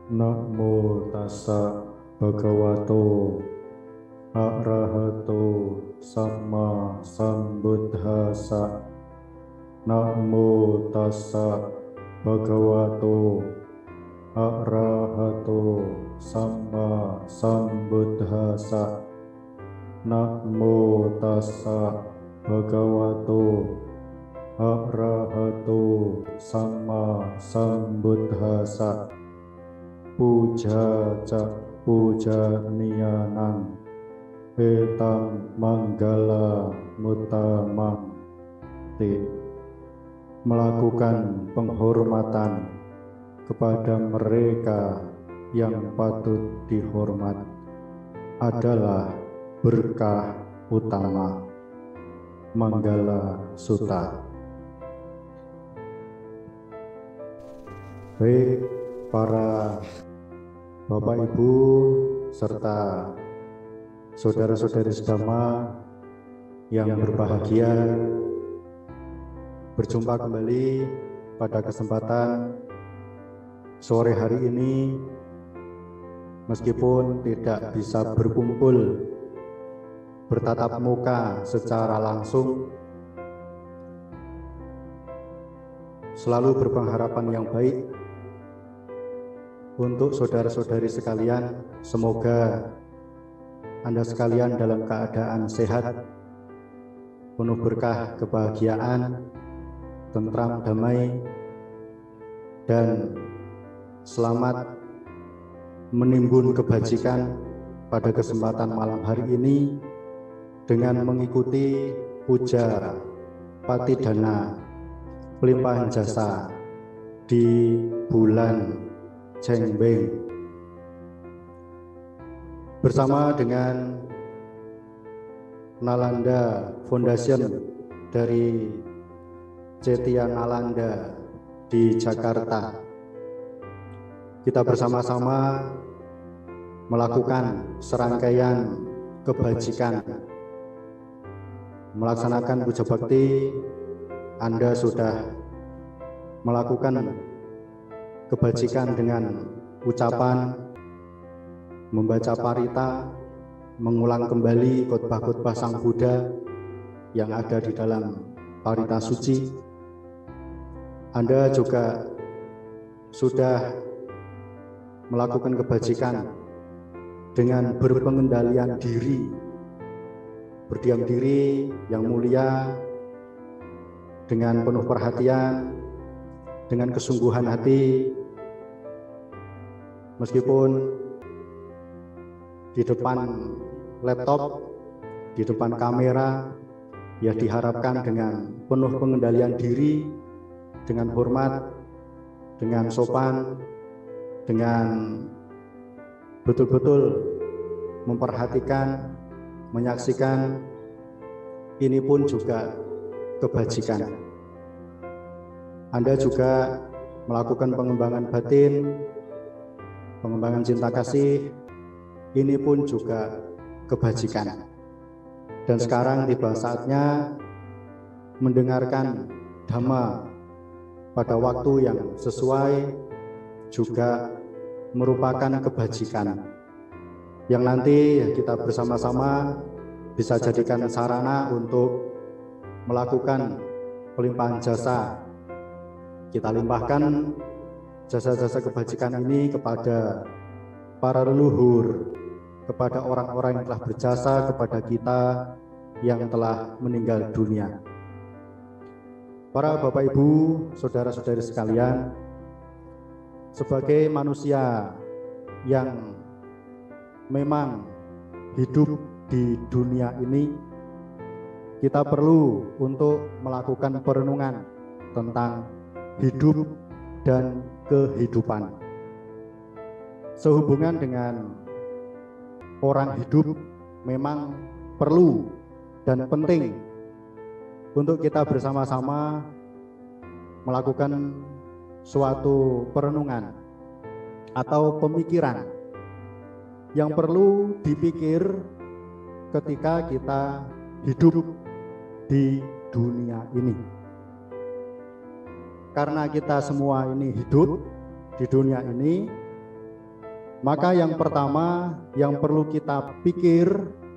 Namo tassa bhagavato arahato samma sambuddhassa. Namo tassa bhagavato arahato samma sambuddhassa. Namo tassa bhagavato arahato samma sambuddhassa. Puja ca puja niyanang etang manggala mutamang te. Melakukan penghormatan kepada mereka yang patut dihormat adalah berkah utama. Manggala Sutta. Baik para Bapak Ibu serta saudara-saudari sedama yang berbahagia, berjumpa kembali pada kesempatan sore hari ini. Meskipun tidak bisa berkumpul bertatap muka secara langsung, selalu berpengharapan yang baik untuk saudara-saudari sekalian. Semoga Anda sekalian dalam keadaan sehat, penuh berkah, kebahagiaan, tentram, damai, dan selamat menimbun kebajikan pada kesempatan malam hari ini dengan mengikuti puja Patidana pelimpahan jasa di bulan Cengbeng bersama dengan Nalanda Foundation dari Cetia Nalanda di Jakarta. Kita bersama-sama melakukan serangkaian kebajikan, melaksanakan puja bakti. Anda sudah melakukan kebajikan dengan ucapan, membaca parita, mengulang kembali khotbah-khotbah Sang Buddha yang ada di dalam parita suci. Anda juga sudah melakukan kebajikan dengan berpengendalian diri, berdiam diri yang mulia, dengan penuh perhatian, dengan kesungguhan hati, meskipun di depan laptop, di depan kamera, ya diharapkan dengan penuh pengendalian diri, dengan hormat, dengan sopan, dengan betul-betul memperhatikan, menyaksikan. Ini pun juga kebajikan. Anda juga melakukan pengembangan batin, pengembangan cinta kasih. Ini pun juga kebajikan. Dan sekarang tiba saatnya mendengarkan Dhamma pada waktu yang sesuai juga merupakan kebajikan yang nanti kita bersama-sama bisa jadikan sarana untuk melakukan pelimpahan jasa. Kita limpahkan jasa-jasa kebajikan ini kepada para leluhur, kepada orang-orang yang telah berjasa kepada kita yang telah meninggal dunia. Para Bapak Ibu, saudara-saudari sekalian, sebagai manusia yang memang hidup di dunia ini, kita perlu untuk melakukan perenungan tentang hidup dan kehidupan. Sehubungan dengan orang hidup, memang perlu dan penting untuk kita bersama-sama melakukan suatu perenungan atau pemikiran yang perlu dipikir ketika kita hidup di dunia ini. Karena kita semua ini hidup di dunia ini, Maka yang pertama yang perlu kita pikir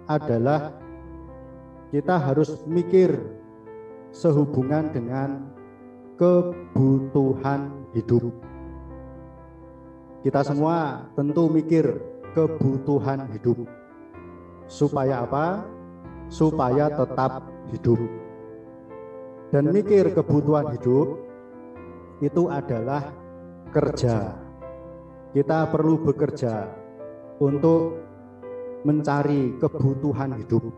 adalah kita harus mikir sehubungan dengan kebutuhan hidup. Kita semua tentu mikir kebutuhan hidup. Supaya apa? Supaya tetap hidup. Dan mikir kebutuhan hidup itu adalah kerja. Kita perlu bekerja untuk mencari kebutuhan hidup.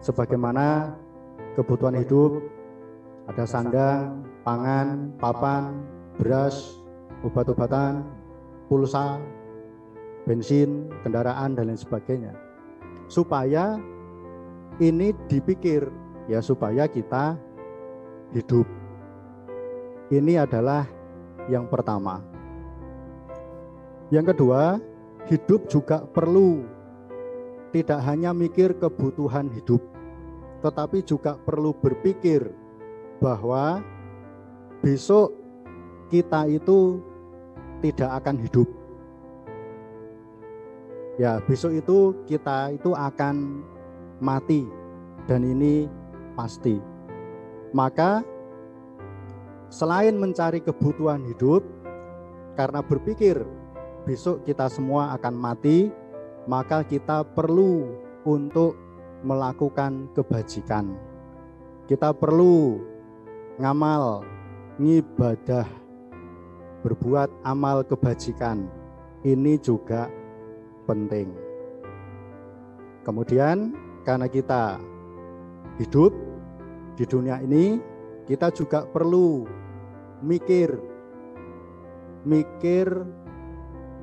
Sebagaimana kebutuhan hidup ada sandang, pangan, papan, beras, obat-obatan, pulsa, bensin, kendaraan, dan lain sebagainya. Supaya ini dipikir, ya supaya kita hidup. Ini adalah yang pertama. Yang kedua, hidup juga perlu tidak hanya mikir kebutuhan hidup, tetapi juga perlu berpikir bahwa besok kita itu tidak akan hidup. Ya, besok itu kita itu akan mati, dan ini pasti. Maka selain mencari kebutuhan hidup, karena berpikir besok kita semua akan mati, maka kita perlu untuk melakukan kebajikan. Kita perlu ngamal, ngibadah, berbuat amal kebajikan. Ini juga penting. Kemudian karena kita hidup di dunia ini, kita juga perlu mikir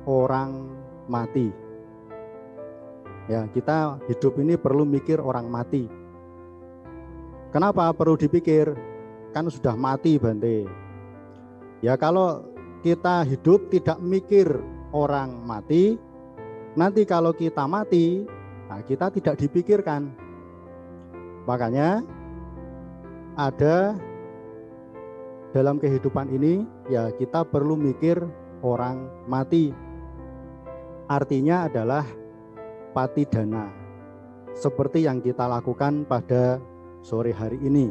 orang mati. Ya, kita hidup ini perlu mikir orang mati. Kenapa perlu dipikir? Kan sudah mati, Bante. Ya, kalau kita hidup tidak mikir orang mati, nanti kalau kita mati, nah kita tidak dipikirkan. Makanya ada dalam kehidupan ini, ya kita perlu mikir orang mati. Artinya adalah patidana, seperti yang kita lakukan pada sore hari ini.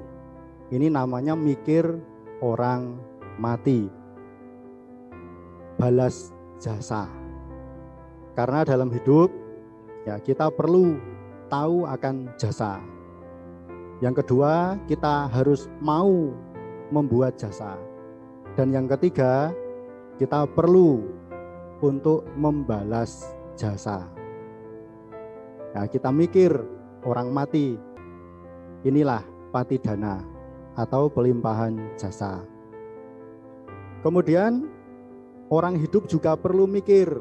Ini namanya mikir orang mati, balas jasa. Karena dalam hidup, ya kita perlu tahu akan jasa. Yang kedua, kita harus mau membuat jasa. Dan yang ketiga, kita perlu untuk membalas jasa. Nah, kita mikir orang mati. Inilah patidana atau pelimpahan jasa. Kemudian orang hidup juga perlu mikir.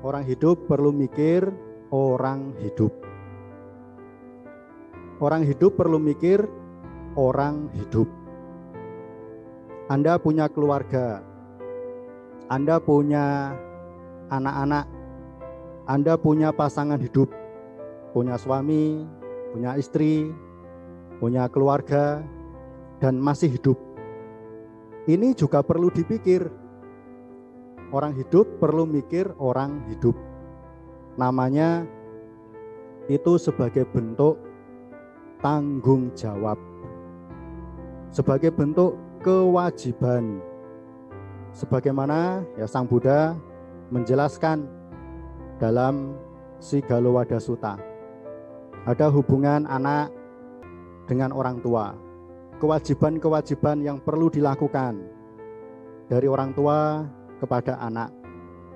Orang hidup perlu mikir orang hidup. Orang hidup perlu mikir orang hidup. Anda punya keluarga, Anda punya anak-anak, Anda punya pasangan hidup, punya suami, punya istri, punya keluarga, dan masih hidup. Ini juga perlu dipikir. Orang hidup perlu mikir orang hidup. Namanya itu sebagai bentuk tanggung jawab, sebagai bentuk kewajiban. Sebagaimana ya Sang Buddha menjelaskan dalam Sigalowadah Sutta, ada hubungan anak dengan orang tua, kewajiban-kewajiban yang perlu dilakukan dari orang tua kepada anak.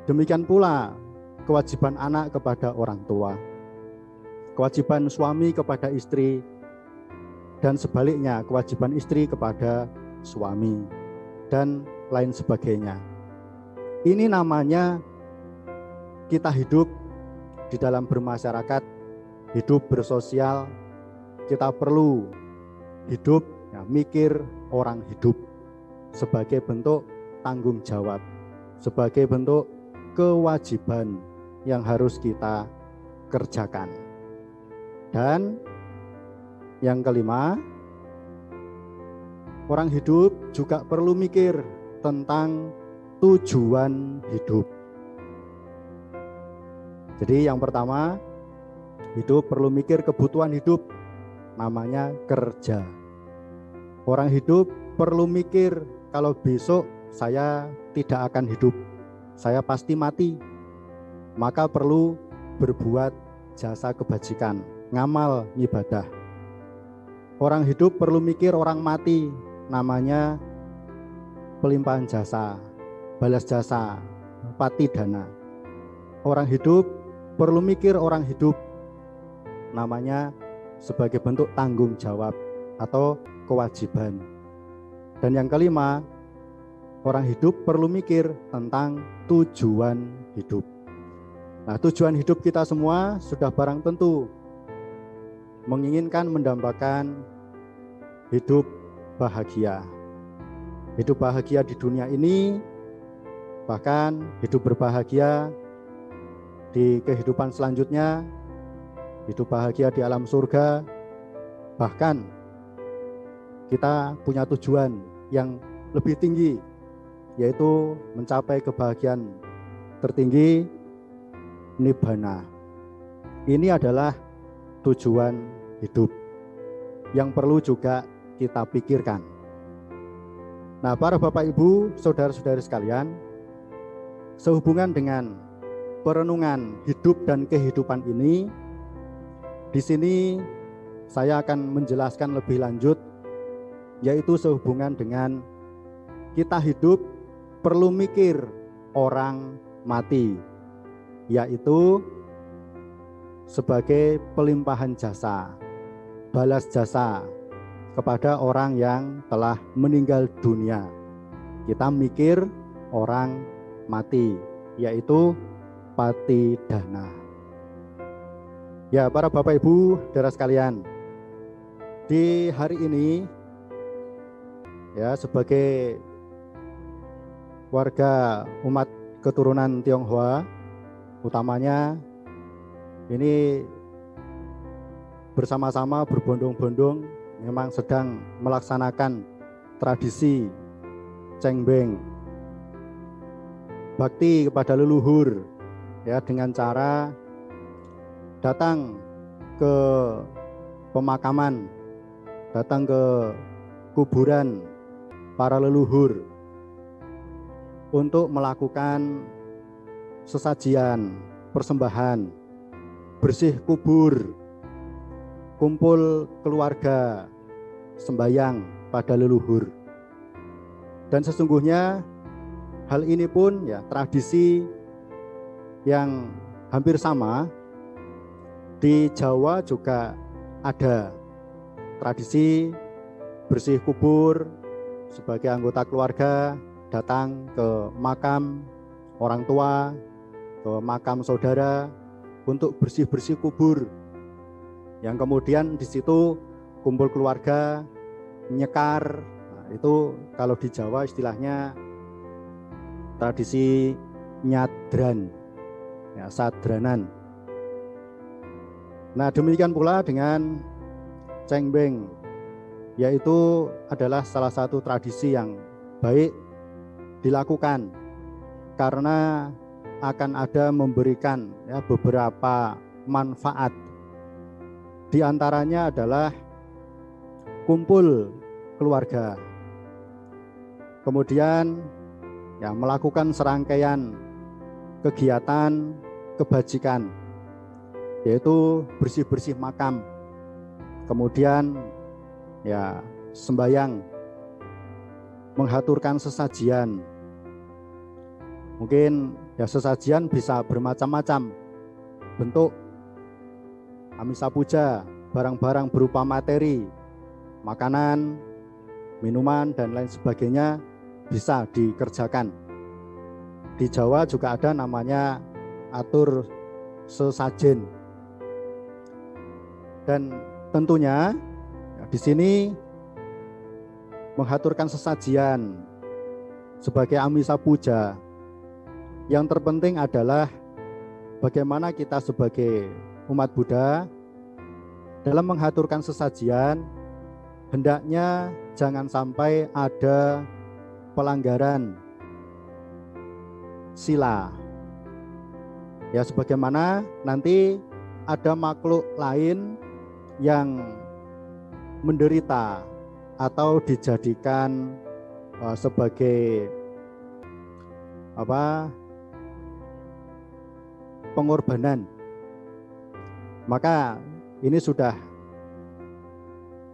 Demikian pula kewajiban anak kepada orang tua, kewajiban suami kepada istri, dan sebaliknya kewajiban istri kepada suami, dan lain sebagainya. Ini namanya kita hidup di dalam bermasyarakat, hidup bersosial. Kita perlu hidup, ya, mikir orang hidup sebagai bentuk tanggung jawab, sebagai bentuk kewajiban yang harus kita kerjakan. Dan yang kelima, orang hidup juga perlu mikir tentang tujuan hidup. Jadi yang pertama, hidup perlu mikir kebutuhan hidup, namanya kerja. Orang hidup perlu mikir kalau besok saya tidak akan hidup, saya pasti mati. Maka perlu berbuat jasa kebajikan, ngamal ibadah. Orang hidup perlu mikir orang mati, namanya pelimpahan jasa, balas jasa, patidana. Orang hidup perlu mikir orang hidup, namanya sebagai bentuk tanggung jawab atau kewajiban. Dan yang kelima, orang hidup perlu mikir tentang tujuan hidup. Nah, tujuan hidup kita semua sudah barang tentu menginginkan mendambakan hidup bahagia. Hidup bahagia di dunia ini, bahkan hidup berbahagia di kehidupan selanjutnya, hidup bahagia di alam surga. Bahkan kita punya tujuan yang lebih tinggi, yaitu mencapai kebahagiaan tertinggi, nibbana. Ini adalah tujuan hidup yang perlu juga kita pikirkan. Nah, para Bapak Ibu, saudara-saudari sekalian, sehubungan dengan perenungan hidup dan kehidupan ini, di sini saya akan menjelaskan lebih lanjut, yaitu sehubungan dengan kita hidup perlu mikir orang mati, yaitu sebagai pelimpahan jasa, balas jasa kepada orang yang telah meninggal dunia. Kita mikir orang mati, yaitu patidana. Ya, para Bapak Ibu, saudara sekalian, di hari ini ya, sebagai warga umat keturunan Tionghoa, utamanya ini bersama-sama berbondong-bondong memang sedang melaksanakan tradisi cengbeng, bakti kepada leluhur, ya, dengan cara datang ke pemakaman, datang ke kuburan para leluhur untuk melakukan sesajian, persembahan, bersih kubur, kumpul keluarga, sembayang pada leluhur. Dan sesungguhnya hal ini pun ya tradisi yang hampir sama di Jawa juga ada tradisi bersih kubur sebagai anggota keluarga, datang ke makam orang tua, ke makam saudara untuk bersih-bersih kubur. Yang kemudian di situ kumpul keluarga, nyekar. Nah, itu kalau di Jawa istilahnya tradisi nyadran, ya, sadranan. Nah, demikian pula dengan cengbeng, yaitu adalah salah satu tradisi yang baik dilakukan karena akan ada memberikan ya beberapa manfaat. Di antaranya adalah kumpul keluarga, kemudian ya melakukan serangkaian kegiatan kebajikan, yaitu bersih-bersih makam, kemudian ya sembayang, menghaturkan sesajian. Mungkin ya sesajian bisa bermacam-macam bentuk, amisa puja, barang-barang berupa materi, makanan, minuman, dan lain sebagainya bisa dikerjakan. Di Jawa juga ada namanya atur sesajen. Dan tentunya ya, di sini menghaturkan sesajian sebagai amisa puja. Yang terpenting adalah bagaimana kita sebagai umat Buddha dalam menghaturkan sesajian, hendaknya jangan sampai ada pelanggaran sila. Ya sebagaimana nanti ada makhluk lain yang menderita atau dijadikan sebagai pengorbanan, maka ini sudah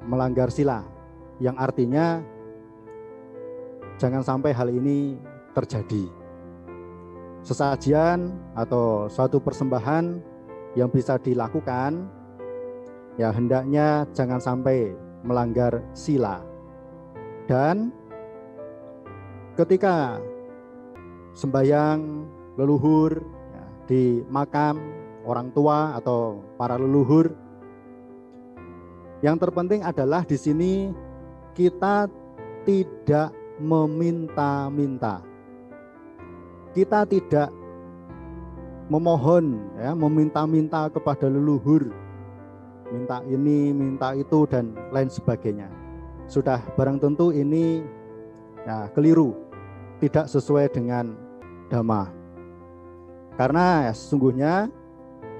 melanggar sila, yang artinya jangan sampai hal ini terjadi. Sesajian atau suatu persembahan yang bisa dilakukan, ya hendaknya jangan sampai melanggar sila. Dan ketika sembahyang leluhur ya, di makam orang tua atau para leluhur, yang terpenting adalah di sini kita tidak meminta-minta. Kita tidak memohon, ya, meminta-minta kepada leluhur, minta ini, minta itu, dan lain sebagainya. Sudah barang tentu ini ya, keliru, tidak sesuai dengan dhamma. Karena ya, sesungguhnya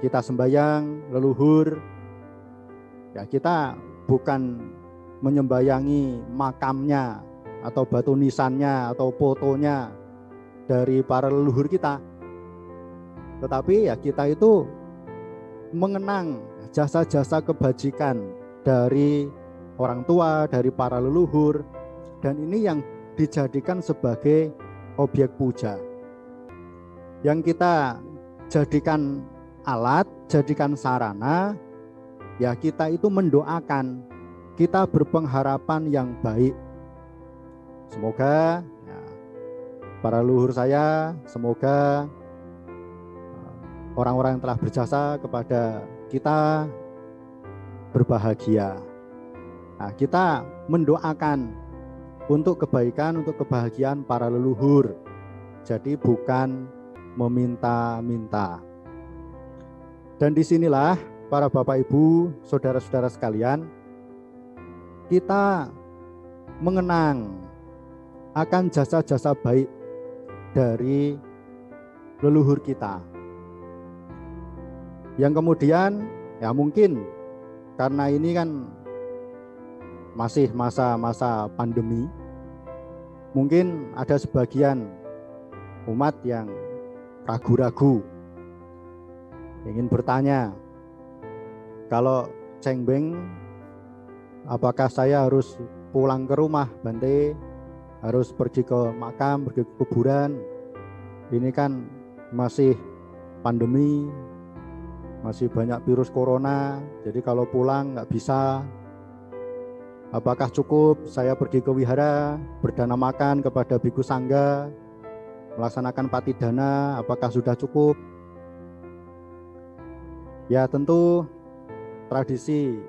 kita sembahyang leluhur, ya kita bukan menyembayangi makamnya atau batu nisannya atau fotonya dari para leluhur kita, tetapi ya kita itu mengenang jasa-jasa kebajikan dari orang tua, dari para leluhur, dan ini yang dijadikan sebagai objek puja, yang kita jadikan alat, jadikan sarana, ya kita itu mendoakan, kita berpengharapan yang baik. Semoga para leluhur saya, semoga orang-orang yang telah berjasa kepada kita berbahagia. Nah, kita mendoakan untuk kebaikan, untuk kebahagiaan para leluhur. Jadi bukan meminta-minta. Dan disinilah para Bapak Ibu, saudara-saudara sekalian, kita mengenang akan jasa-jasa baik dari leluhur kita, yang kemudian ya mungkin karena ini kan masih masa-masa pandemi, mungkin ada sebagian umat yang ragu-ragu, ingin bertanya, kalau cengbeng apakah saya harus pulang ke rumah Bante, harus pergi ke makam, pergi ke kuburan? Ini kan masih pandemi, masih banyak virus corona, jadi kalau pulang nggak bisa. Apakah cukup saya pergi ke wihara, berdana makan kepada biku sangga, melaksanakan patidana, apakah sudah cukup? Ya tentu tradisi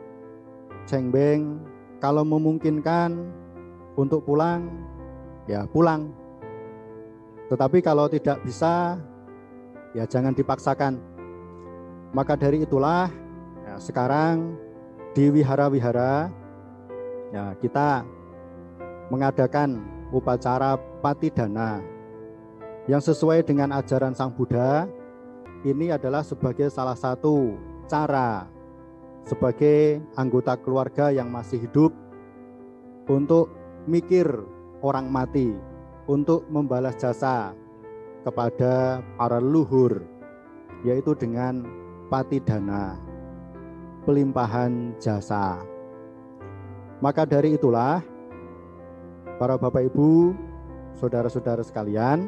cengbeng kalau memungkinkan untuk pulang, ya pulang. Tetapi kalau tidak bisa, ya jangan dipaksakan. Maka dari itulah ya, sekarang di wihara-wihara ya, kita mengadakan upacara patidana yang sesuai dengan ajaran Sang Buddha. Ini adalah sebagai salah satu cara sebagai anggota keluarga yang masih hidup untuk mikir orang mati, untuk membalas jasa kepada para leluhur, yaitu dengan patidana, pelimpahan jasa. Maka dari itulah para Bapak Ibu, saudara-saudara sekalian,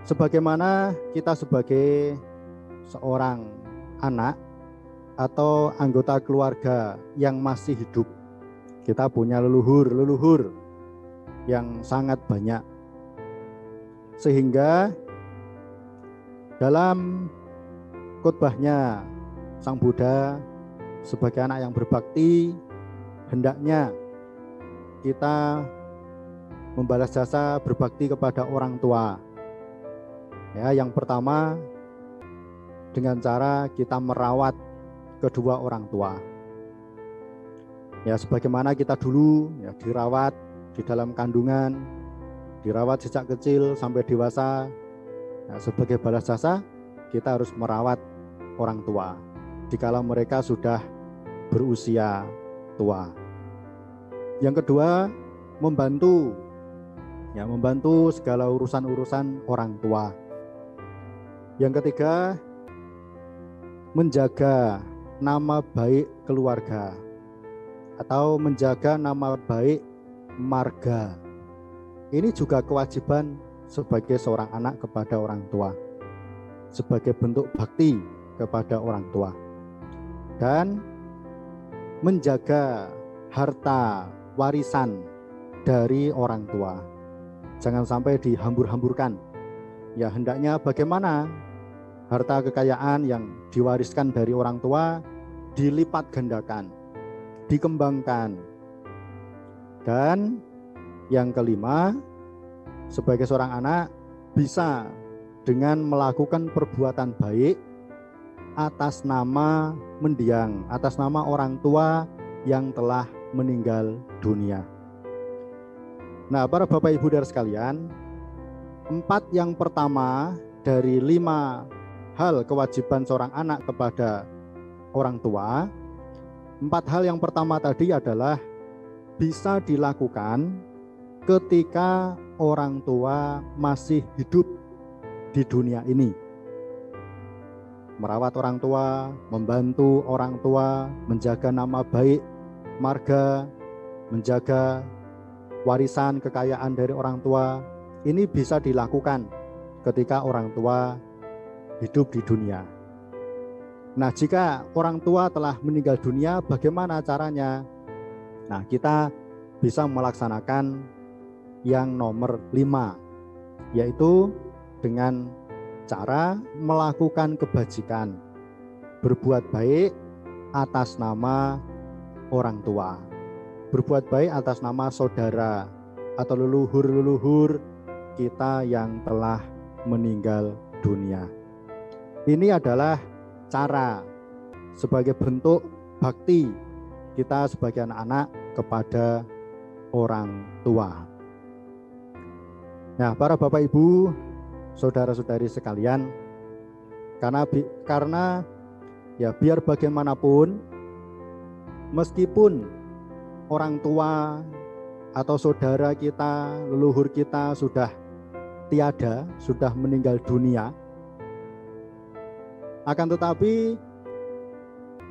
sebagaimana kita sebagai seorang anak atau anggota keluarga yang masih hidup, kita punya leluhur yang sangat banyak, sehingga dalam khotbahnya Sang Buddha sebagai anak yang berbakti, hendaknya kita membalas jasa berbakti kepada orang tua. Ya, yang pertama dengan cara kita merawat kedua orang tua. Ya, sebagaimana kita dulu ya, dirawat di dalam kandungan, dirawat sejak kecil sampai dewasa. Nah, sebagai balas jasa kita harus merawat orang tua dikala mereka sudah berusia tua. Yang kedua, membantu segala urusan-urusan orang tua. Yang ketiga, menjaga nama baik keluarga atau menjaga nama baik marga. Ini juga kewajiban sebagai seorang anak kepada orang tua, sebagai bentuk bakti kepada orang tua. Dan menjaga harta warisan dari orang tua. Jangan sampai dihambur-hamburkan. Ya, hendaknya bagaimana harta kekayaan yang diwariskan dari orang tua dilipat gandakan, dikembangkan. Dan yang kelima, sebagai seorang anak bisa dengan melakukan perbuatan baik atas nama mendiang, atas nama orang tua yang telah meninggal dunia. Nah, para Bapak Ibu Saudara sekalian, 4 yang pertama dari 5 hal kewajiban seorang anak kepada orang tua, 4 hal yang pertama tadi adalah bisa dilakukan ketika orang tua masih hidup di dunia ini. Merawat orang tua, membantu orang tua, menjaga nama baik marga, menjaga warisan kekayaan dari orang tua. Ini bisa dilakukan ketika orang tua hidup di dunia. Nah, jika orang tua telah meninggal dunia, bagaimana caranya? Nah, kita bisa melaksanakan yang nomor 5, yaitu dengan cara melakukan kebajikan, berbuat baik atas nama orang tua, berbuat baik atas nama saudara atau leluhur-leluhur kita yang telah meninggal dunia. Ini adalah cara sebagai bentuk bakti kita sebagai anak-anak kepada orang tua. Nah, para Bapak Ibu, saudara-saudari sekalian, karena ya biar bagaimanapun, meskipun orang tua atau saudara kita, leluhur kita sudah tiada, sudah meninggal dunia, akan tetapi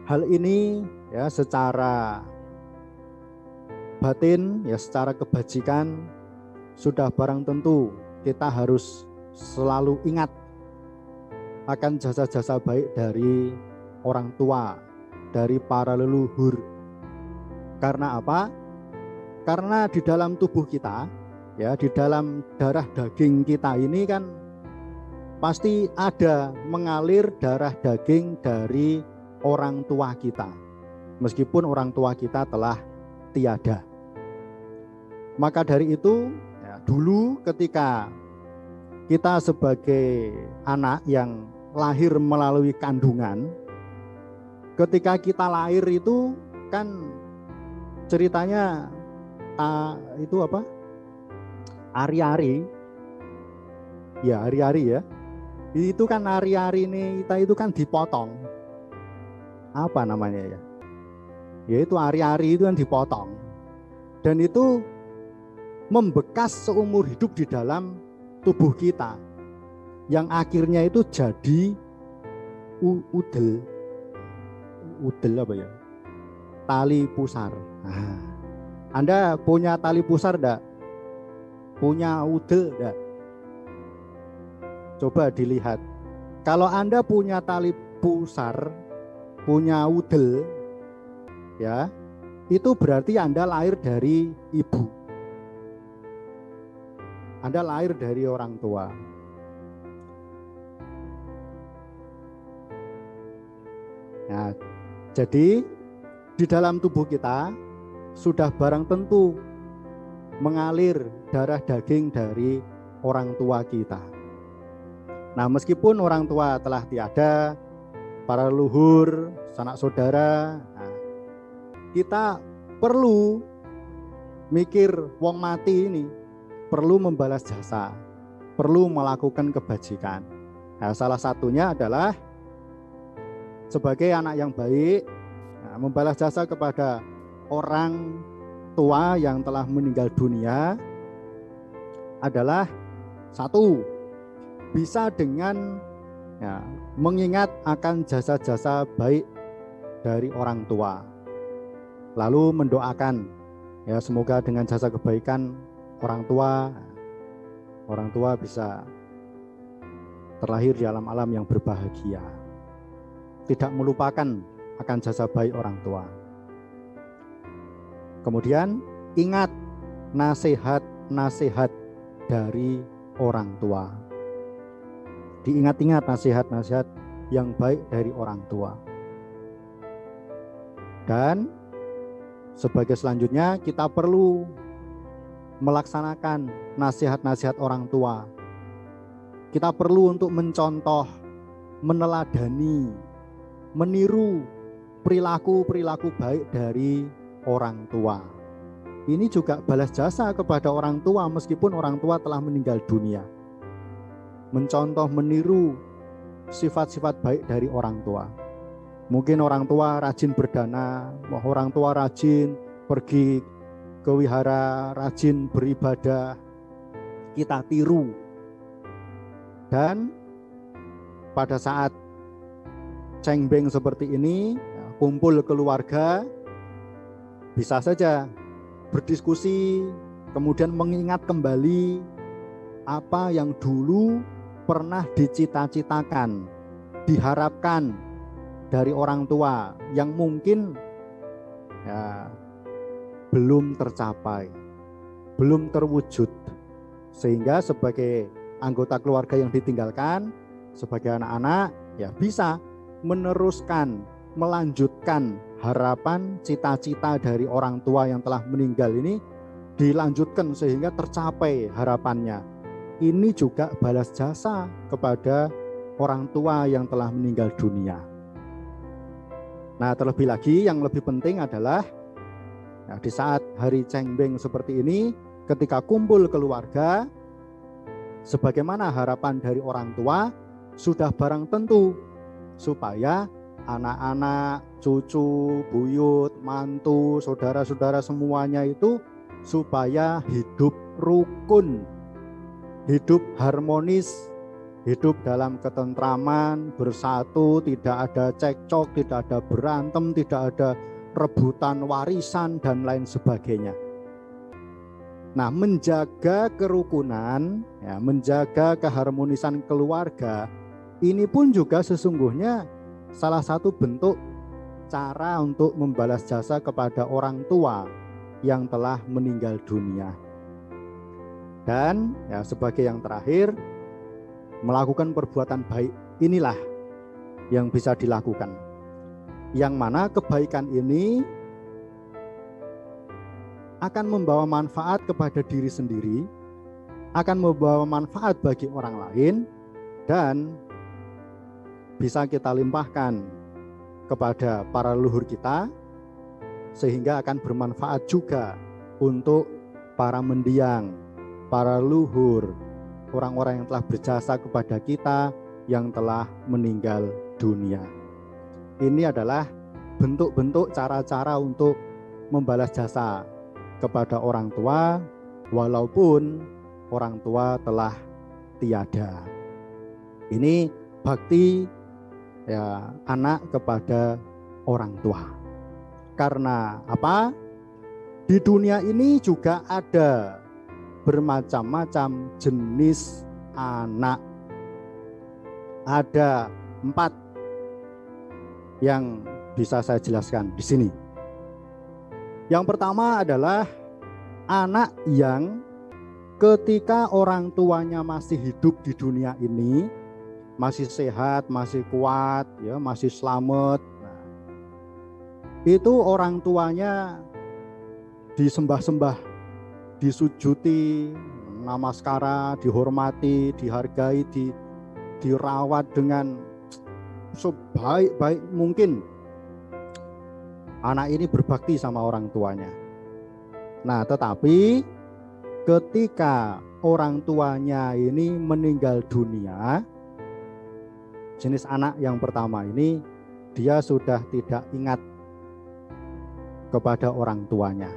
hal ini ya secara batin, ya secara kebajikan sudah barang tentu kita harus selalu ingat akan jasa-jasa baik dari orang tua, dari para leluhur. Karena apa? Karena di dalam tubuh kita, ya di dalam darah daging kita ini kan pasti ada mengalir darah daging dari orang tua kita, meskipun orang tua kita telah tiada. Maka dari itu, ya, dulu ketika kita sebagai anak yang lahir melalui kandungan, ketika kita lahir itu kan ceritanya itu apa? Ari-ari. Ya, ari-ari ya. Itu kan ari-ari ini kita itu kan dipotong. Apa namanya ya? Yaitu ari-ari itu kan dipotong. Dan itu membekas seumur hidup di dalam tubuh kita. Yang akhirnya itu jadi udel. Udel apa ya? Tali pusar. Nah, Anda punya tali pusar enggak? Punya udel enggak? Coba dilihat. Kalau Anda punya tali pusar, punya udel, ya, itu berarti Anda lahir dari ibu. Anda lahir dari orang tua. Nah, jadi di dalam tubuh kita sudah barang tentu mengalir darah daging dari orang tua kita. Nah, meskipun orang tua telah tiada, para leluhur, sanak saudara, nah, kita perlu mikir wong mati ini, perlu membalas jasa, perlu melakukan kebajikan. Nah, salah satunya adalah sebagai anak yang baik, membalas jasa kepada orang tua yang telah meninggal dunia adalah satu, bisa dengan mengingat akan jasa-jasa baik dari orang tua, lalu mendoakan semoga dengan jasa kebaikan orang tua bisa terlahir di alam yang berbahagia, tidak melupakan akan jasa baik orang tua. Kemudian ingat nasihat-nasihat dari orang tua. Diingat-ingat nasihat-nasihat yang baik dari orang tua. Dan sebagai selanjutnya kita perlu melaksanakan nasihat-nasihat orang tua. Kita perlu untuk mencontoh, meneladani, meniru perilaku-perilaku baik dari orang tua. Ini juga balas jasa kepada orang tua meskipun orang tua telah meninggal dunia. Mencontoh, meniru sifat-sifat baik dari orang tua. Mungkin orang tua rajin berdana, orang tua rajin pergi ke wihara, rajin beribadah, kita tiru. Dan pada saat cengbeng seperti ini, kumpul keluarga, bisa saja berdiskusi, kemudian mengingat kembali apa yang dulu pernah dicita-citakan, diharapkan dari orang tua yang mungkin belum tercapai, belum terwujud. Sehingga sebagai anggota keluarga yang ditinggalkan, sebagai anak-anak bisa meneruskan, melanjutkan harapan, cita-cita dari orang tua yang telah meninggal ini, dilanjutkan sehingga tercapai harapannya. Ini juga balas jasa kepada orang tua yang telah meninggal dunia. Nah, terlebih lagi yang lebih penting adalah di saat hari cengbeng seperti ini, ketika kumpul keluarga, sebagaimana harapan dari orang tua, sudah barang tentu supaya anak-anak, cucu, buyut, mantu, saudara-saudara semuanya itu supaya hidup rukun, hidup harmonis, hidup dalam ketentraman, bersatu, tidak ada cekcok, tidak ada berantem, tidak ada rebutan warisan dan lain sebagainya. Nah, menjaga kerukunan, menjaga keharmonisan keluarga, ini pun juga sesungguhnya salah satu bentuk cara untuk membalas jasa kepada orang tua yang telah meninggal dunia. Dan sebagai yang terakhir, melakukan perbuatan baik inilah yang bisa dilakukan. Yang mana kebaikan ini akan membawa manfaat kepada diri sendiri, akan membawa manfaat bagi orang lain, dan bisa kita limpahkan kepada para leluhur kita, sehingga akan bermanfaat juga untuk para mendiang, para leluhur, orang-orang yang telah berjasa kepada kita yang telah meninggal dunia. Ini adalah bentuk-bentuk cara-cara untuk membalas jasa kepada orang tua walaupun orang tua telah tiada. Ini bakti anak kepada orang tua. Karena apa? Di dunia ini juga ada bermacam-macam jenis anak. Ada 4 yang bisa saya jelaskan di sini. Yang pertama adalah anak yang ketika orang tuanya masih hidup di dunia ini, masih sehat, masih kuat, masih selamat. Nah, itu orang tuanya disembah-sembah, disujuti, namaskara, dihormati, dihargai, dirawat dengan sebaik-baik mungkin. Anak ini berbakti sama orang tuanya. Nah, tetapi ketika orang tuanya ini meninggal dunia, jenis anak yang pertama ini dia sudah tidak ingat kepada orang tuanya.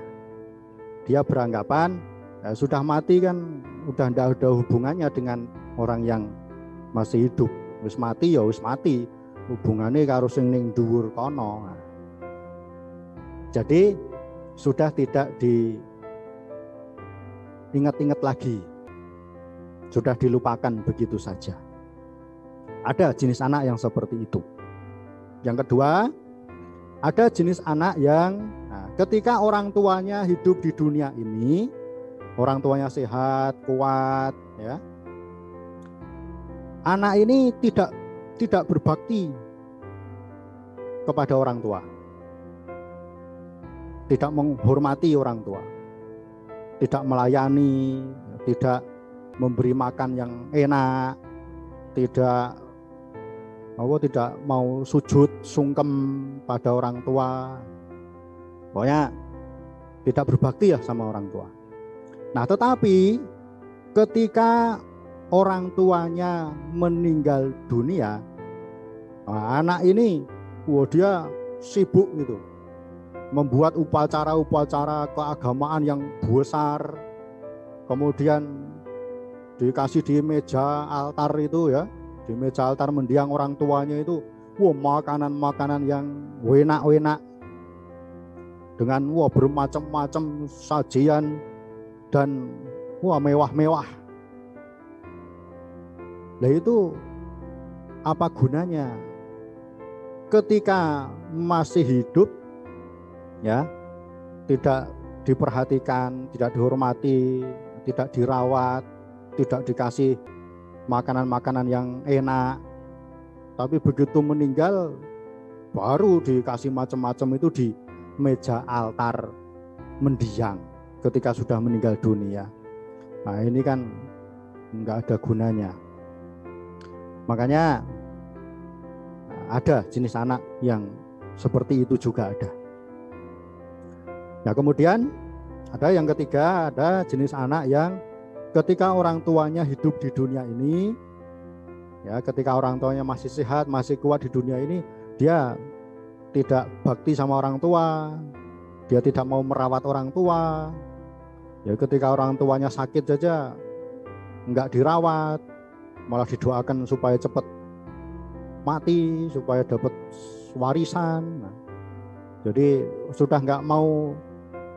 Dia beranggapan sudah mati kan, udah tidak ada hubungannya dengan orang yang masih hidup. Wis mati ya wis mati, hubungannya karo sing ning dhuwur kono. Jadi sudah tidak diingat-ingat lagi, sudah dilupakan begitu saja. Ada jenis anak yang seperti itu. Yang kedua, ada jenis anak yang ketika orang tuanya hidup di dunia ini, orang tuanya sehat, kuat, ya. Anak ini tidak berbakti kepada orang tua. Tidak menghormati orang tua. Tidak melayani, tidak memberi makan yang enak, tidak mau sujud sungkem pada orang tua. Pokoknya tidak berbakti ya sama orang tua. Nah, tetapi ketika orang tuanya meninggal dunia, anak ini dia sibuk gitu, membuat upacara-upacara keagamaan yang besar, kemudian dikasih di meja altar itu ya, di meja altar mendiang orang tuanya itu, makanan-makanan yang enak-enak dengan bermacam-macam sajian dan mewah-mewah. Nah itu apa gunanya ketika masih hidup ya, tidak diperhatikan, tidak dihormati, tidak dirawat, tidak dikasih makanan-makanan yang enak, tapi begitu meninggal baru dikasih macam-macam itu di meja altar mendiang ketika sudah meninggal dunia. Nah ini kan enggak ada gunanya. Makanya ada jenis anak yang seperti itu juga ada. Nah kemudian ada yang ketiga, ada jenis anak yang ketika orang tuanya hidup di dunia ini, ya ketika orang tuanya masih sehat, masih kuat di dunia ini, dia tidak bakti sama orang tua, dia tidak mau merawat orang tua. Ya ketika orang tuanya sakit saja enggak dirawat, malah didoakan supaya cepat mati, supaya dapat warisan. Nah, jadi sudah enggak mau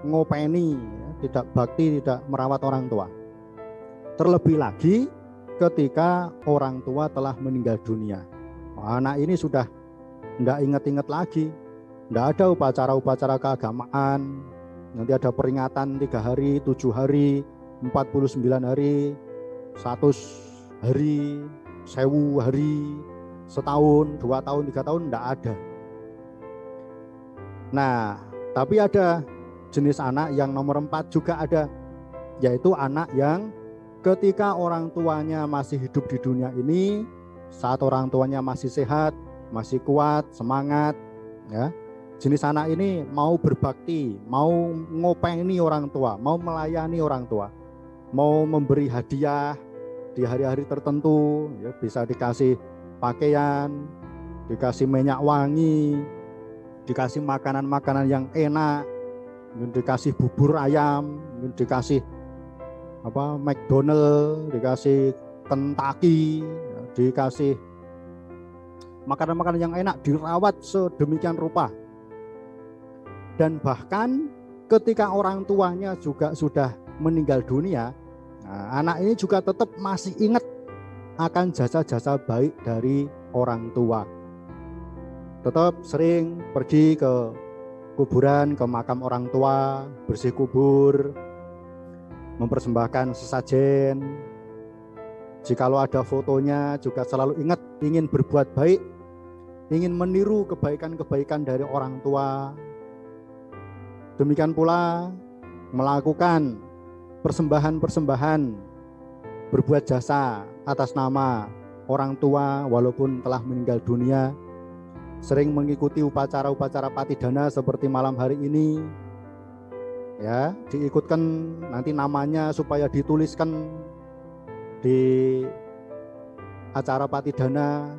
ngopeni, tidak bakti, tidak merawat orang tua. Terlebih lagi ketika orang tua telah meninggal dunia. Anak ini sudah enggak ingat-ingat lagi, enggak ada upacara-upacara keagamaan. Nanti ada peringatan 3 hari, 7 hari, 49 hari, 100 hari, 1000 hari, setahun, 2 tahun, 3 tahun, enggak ada. Nah, tapi ada jenis anak yang nomor 4 juga ada, yaitu anak yang ketika orang tuanya masih hidup di dunia ini, saat orang tuanya masih sehat, masih kuat, semangat, ya. Jenis anak ini mau berbakti, mau ngopeni orang tua, mau melayani orang tua, mau memberi hadiah di hari-hari tertentu, ya, bisa dikasih pakaian, dikasih minyak wangi, dikasih makanan-makanan yang enak, dikasih bubur ayam, dikasih McDonald, dikasih Kentucky, dikasih makanan-makanan yang enak, dirawat sedemikian rupa. Dan bahkan ketika orang tuanya juga sudah meninggal dunia, anak ini juga tetap masih ingat akan jasa-jasa baik dari orang tua. Tetap sering pergi ke kuburan, ke makam orang tua, bersih kubur, mempersembahkan sesajen. Jikalau ada fotonya juga selalu ingat ingin berbuat baik, ingin meniru kebaikan-kebaikan dari orang tua. Demikian pula melakukan persembahan-persembahan, berbuat jasa atas nama orang tua walaupun telah meninggal dunia, sering mengikuti upacara-upacara patidana seperti malam hari ini, ya, diikutkan nanti namanya supaya dituliskan di acara patidana,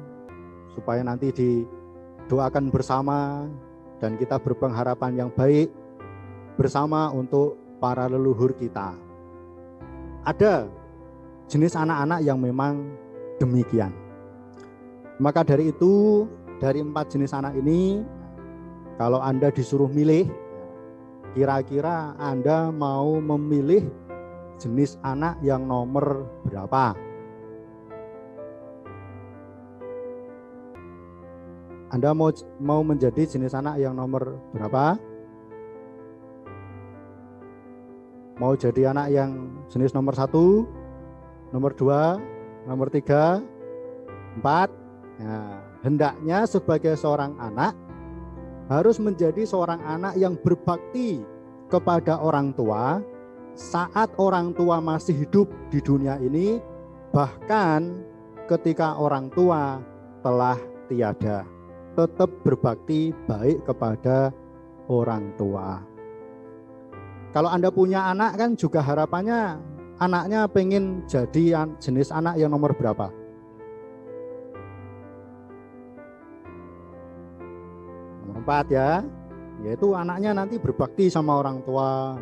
supaya nanti didoakan bersama dan kita berpengharapan yang baik bersama untuk para leluhur kita. Ada jenis anak-anak yang memang demikian. Maka dari itu, dari 4 jenis anak ini, kalau Anda disuruh milih, kira-kira Anda mau memilih jenis anak yang nomor berapa? Anda mau menjadi jenis anak yang nomor berapa? Mau jadi anak yang jenis nomor 1, nomor 2, nomor 3, 4? Nah, hendaknya sebagai seorang anak harus menjadi seorang anak yang berbakti kepada orang tua saat orang tua masih hidup di dunia ini, bahkan ketika orang tua telah tiada. Tetap berbakti baik kepada orang tua. Kalau Anda punya anak kan juga harapannya anaknya pengen jadi jenis anak yang nomor berapa? Nomor 4 ya, yaitu anaknya nanti berbakti sama orang tua.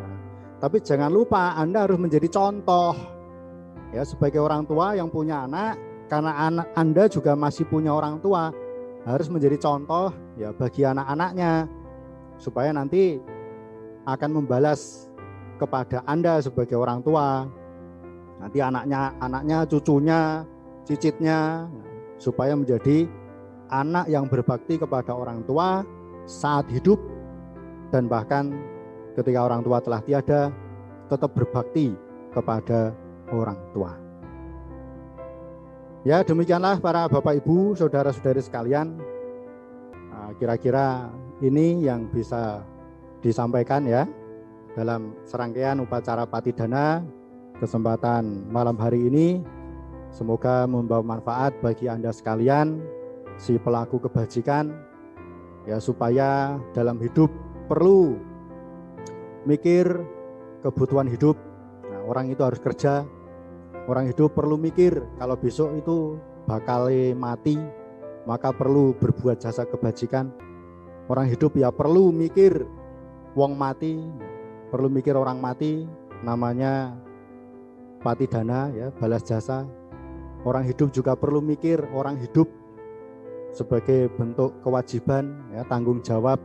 Tapi jangan lupa Anda harus menjadi contoh ya sebagai orang tua yang punya anak, karena anak Anda juga masih punya orang tua, harus menjadi contoh ya bagi anak-anaknya supaya nanti akan membalas kepada Anda sebagai orang tua. Nanti anaknya, cucunya, cicitnya, supaya menjadi anak yang berbakti kepada orang tua saat hidup dan bahkan ketika orang tua telah tiada, tetap berbakti kepada orang tua. Ya, demikianlah para Bapak Ibu, saudara-saudari sekalian. Kira-kira ini yang bisa disampaikan ya dalam serangkaian upacara Patidana kesempatan malam hari ini. Semoga membawa manfaat bagi Anda sekalian, si pelaku kebajikan, ya, supaya dalam hidup perlu mikir kebutuhan hidup. Nah, orang itu harus kerja. Orang hidup perlu mikir kalau besok itu bakal mati, maka perlu berbuat jasa kebajikan. Orang hidup ya perlu mikir wong mati, perlu mikir orang mati, namanya patidana ya, balas jasa. Orang hidup juga perlu mikir orang hidup sebagai bentuk kewajiban ya, tanggung jawab.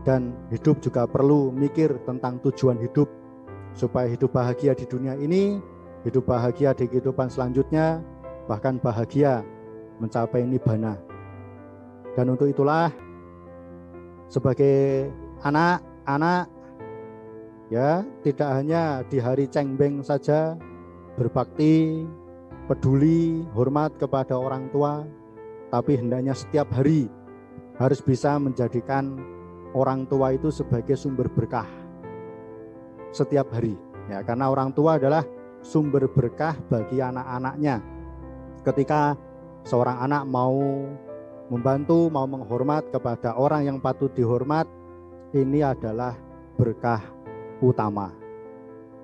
Dan hidup juga perlu mikir tentang tujuan hidup supaya hidup bahagia di dunia ini, hidup bahagia di kehidupan selanjutnya, bahkan bahagia mencapai nibbana. Dan untuk itulah sebagai anak-anak ya, tidak hanya di hari cengbeng saja berbakti, peduli, hormat kepada orang tua, tapi hendaknya setiap hari harus bisa menjadikan orang tua itu sebagai sumber berkah setiap hari ya, karena orang tua adalah sumber berkah bagi anak-anaknya. Ketika seorang anak mau membantu, mau menghormat kepada orang yang patut dihormat, ini adalah berkah utama,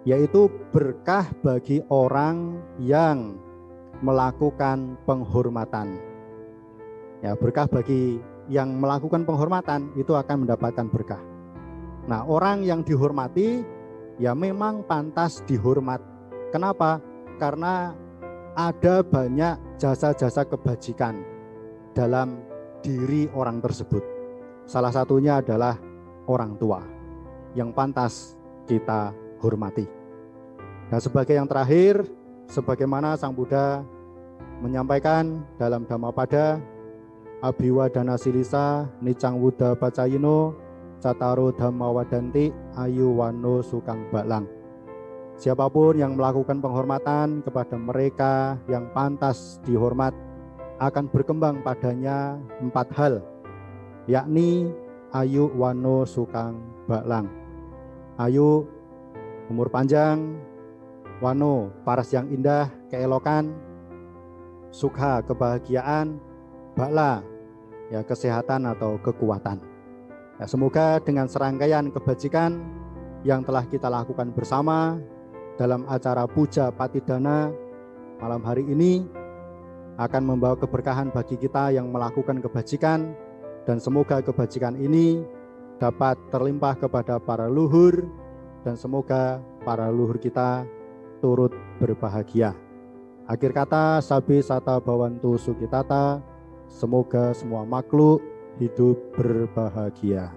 yaitu berkah bagi orang yang melakukan penghormatan. Ya, berkah bagi yang melakukan penghormatan itu akan mendapatkan berkah. Nah, orang yang dihormati ya memang pantas dihormat. Kenapa? Karena ada banyak jasa-jasa kebajikan dalam diri orang tersebut. Salah satunya adalah orang tua yang pantas kita hormati. Dan sebagai yang terakhir, sebagaimana Sang Buddha menyampaikan dalam Dhammapada, Abhiwadana silisa nicang wuda pacayino cataro dhamma wadanti ayu wano sukang balang. Siapapun yang melakukan penghormatan kepada mereka yang pantas dihormat akan berkembang padanya 4 hal, yakni ayu wano sukang balang. Ayu, umur panjang; wano, paras yang indah, keelokan; sukha, kebahagiaan; bala, ya, kesehatan atau kekuatan. Ya, semoga dengan serangkaian kebajikan yang telah kita lakukan bersama dalam acara Puja Patidana malam hari ini, akan membawa keberkahan bagi kita yang melakukan kebajikan, dan semoga kebajikan ini dapat terlimpah kepada para leluhur, dan semoga para leluhur kita turut berbahagia. Akhir kata, sabi sata bawantu sukitata, semoga semua makhluk hidup berbahagia.